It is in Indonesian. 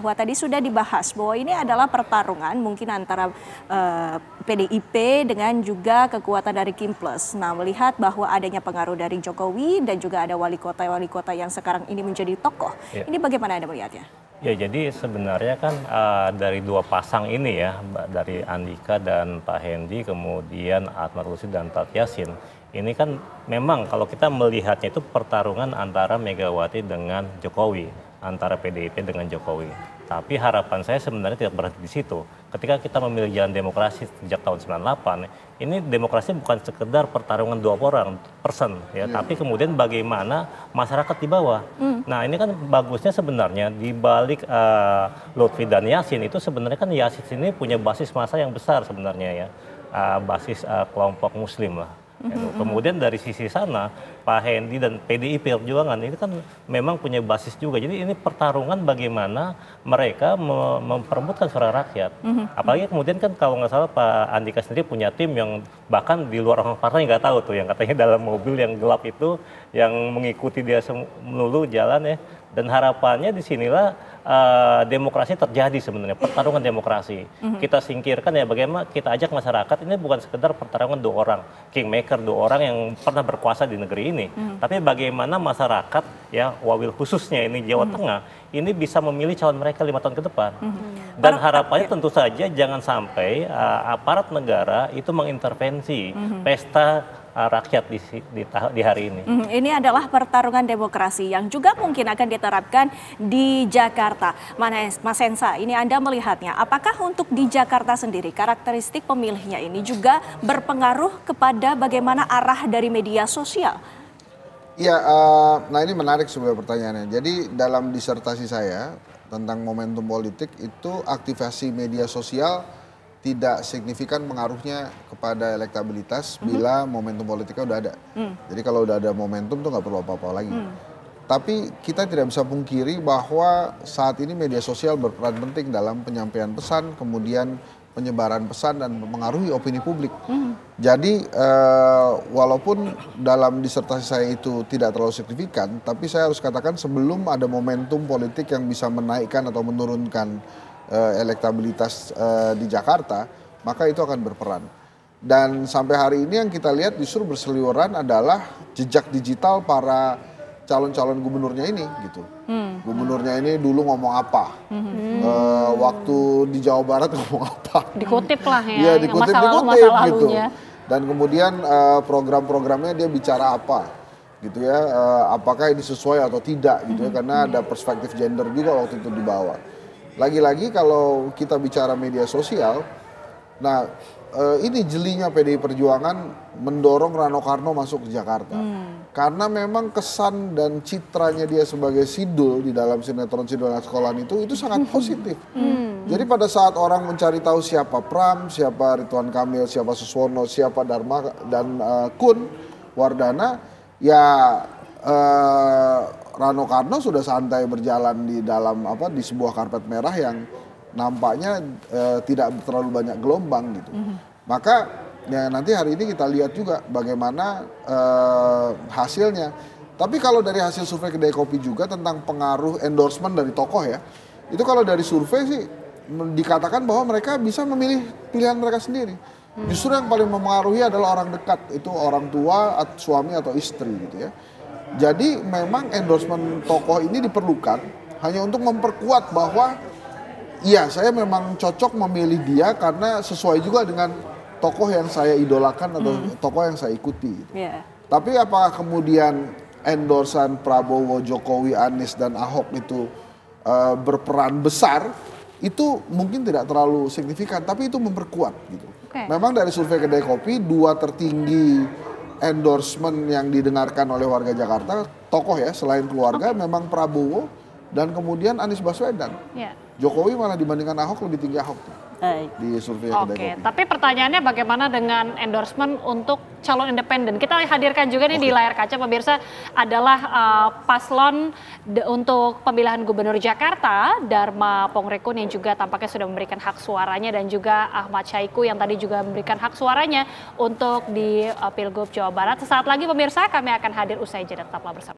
Bahwa tadi sudah dibahas bahwa ini adalah pertarungan mungkin antara PDIP dengan juga kekuatan dari Kim Plus. Nah, melihat bahwa adanya pengaruh dari Jokowi dan juga ada wali kota yang sekarang ini menjadi tokoh. Ya. Ini bagaimana Anda melihatnya? Ya, jadi sebenarnya kan dari dua pasang ini ya, dari Andika dan Pak Hendi, kemudian Ahmad Lutfi dan Tat Yassin, ini kan memang kalau kita melihatnya itu pertarungan antara Megawati dengan Jokowi, antara PDIP dengan Jokowi. Tapi harapan saya sebenarnya tidak berhenti di situ. Ketika kita memilih jalan demokrasi sejak tahun 98, ini demokrasi bukan sekedar pertarungan dua orang ya, tapi kemudian bagaimana masyarakat di bawah. Nah, ini kan bagusnya sebenarnya di balik Lutfi dan Yassin itu sebenarnya kan Yassin ini punya basis massa yang besar sebenarnya ya, basis kelompok Muslim lah. Kemudian dari sisi sana Pak Hendi dan PDI Perjuangan ini kan memang punya basis juga. Jadi ini pertarungan bagaimana mereka memperebutkan suara rakyat. Apalagi kemudian kan kalau nggak salah Pak Andika sendiri punya tim yang bahkan di luar orang partai nggak tahu tuh, yang katanya dalam mobil yang gelap itu yang mengikuti dia melulu jalan ya. Dan harapannya disinilah demokrasi terjadi sebenarnya, pertarungan demokrasi. Kita singkirkan ya bagaimana kita ajak masyarakat, ini bukan sekedar pertarungan dua orang, kingmaker dua orang yang pernah berkuasa di negeri ini. Tapi bagaimana masyarakat ya, wabil khususnya ini Jawa Tengah, ini bisa memilih calon mereka 5 tahun ke depan. Dan harapannya tentu saja jangan sampai aparat negara itu mengintervensi pesta rakyat di hari ini. Ini adalah pertarungan demokrasi yang juga mungkin akan diterapkan di Jakarta. Mas Hensa, ini Anda melihatnya, apakah untuk di Jakarta sendiri karakteristik pemilihnya ini juga berpengaruh kepada bagaimana arah dari media sosial? Iya, nah ini menarik sebuah pertanyaannya. Jadi dalam disertasi saya tentang momentum politik itu aktivasi media sosial tidak signifikan pengaruhnya kepada elektabilitas bila momentum politiknya udah ada. Jadi kalau udah ada momentum tuh nggak perlu apa-apa lagi. Tapi kita tidak bisa pungkiri bahwa saat ini media sosial berperan penting dalam penyampaian pesan, kemudian penyebaran pesan dan mempengaruhi opini publik. Jadi walaupun dalam disertasi saya itu tidak terlalu signifikan, tapi saya harus katakan sebelum ada momentum politik yang bisa menaikkan atau menurunkan elektabilitas di Jakarta, maka itu akan berperan. Dan sampai hari ini yang kita lihat justru berseliweran adalah jejak digital para calon-calon gubernurnya ini gitu. Gubernurnya ini dulu ngomong apa, waktu di Jawa Barat ngomong apa. Dikutip lah ya, ya dikutip gitu. Dan kemudian program-programnya dia bicara apa gitu ya, apakah ini sesuai atau tidak gitu ya, karena ada perspektif gender juga waktu itu dibawa. Lagi-lagi kalau kita bicara media sosial, nah ini jelinya PDI Perjuangan mendorong Rano Karno masuk ke Jakarta. Karena memang kesan dan citranya dia sebagai sidul di dalam sinetron Sidul Anak Sekolahan itu sangat positif. Jadi pada saat orang mencari tahu siapa Pram, siapa Ridwan Kamil, siapa Suswono, siapa Dharma dan Kun Wardana, ya Rano Karno sudah santai berjalan di dalam di sebuah karpet merah yang nampaknya tidak terlalu banyak gelombang gitu. Maka ya nanti hari ini kita lihat juga bagaimana hasilnya. Tapi kalau dari hasil survei Kedai Kopi juga tentang pengaruh endorsement dari tokoh ya, itu kalau dari survei sih dikatakan bahwa mereka bisa memilih pilihan mereka sendiri. Justru yang paling mempengaruhi adalah orang dekat, itu orang tua, suami atau istri gitu ya. Jadi memang endorsement tokoh ini diperlukan hanya untuk memperkuat bahwa iya saya memang cocok memilih dia karena sesuai juga dengan tokoh yang saya idolakan atau tokoh yang saya ikuti. Gitu. Tapi apakah kemudian endorsan Prabowo, Jokowi, Anies dan Ahok itu berperan besar? Itu mungkin tidak terlalu signifikan, tapi itu memperkuat gitu. Memang dari survei Kedai Kopi, 2 tertinggi endorsement yang didengarkan oleh warga Jakarta, tokoh ya selain keluarga, memang Prabowo dan kemudian Anies Baswedan. Jokowi malah dibandingkan Ahok lebih tinggi Ahok tuh. Di survei Kedai Kopi. Tapi pertanyaannya bagaimana dengan endorsement untuk calon independen? Kita hadirkan juga nih di layar kaca pemirsa adalah paslon untuk pemilihan Gubernur Jakarta, Dharma Pongrekun yang juga tampaknya sudah memberikan hak suaranya, dan juga Ahmad Syahiku yang tadi juga memberikan hak suaranya untuk di Pilgub Jawa Barat. Sesaat lagi pemirsa kami akan hadir usai jeda, tetaplah bersama.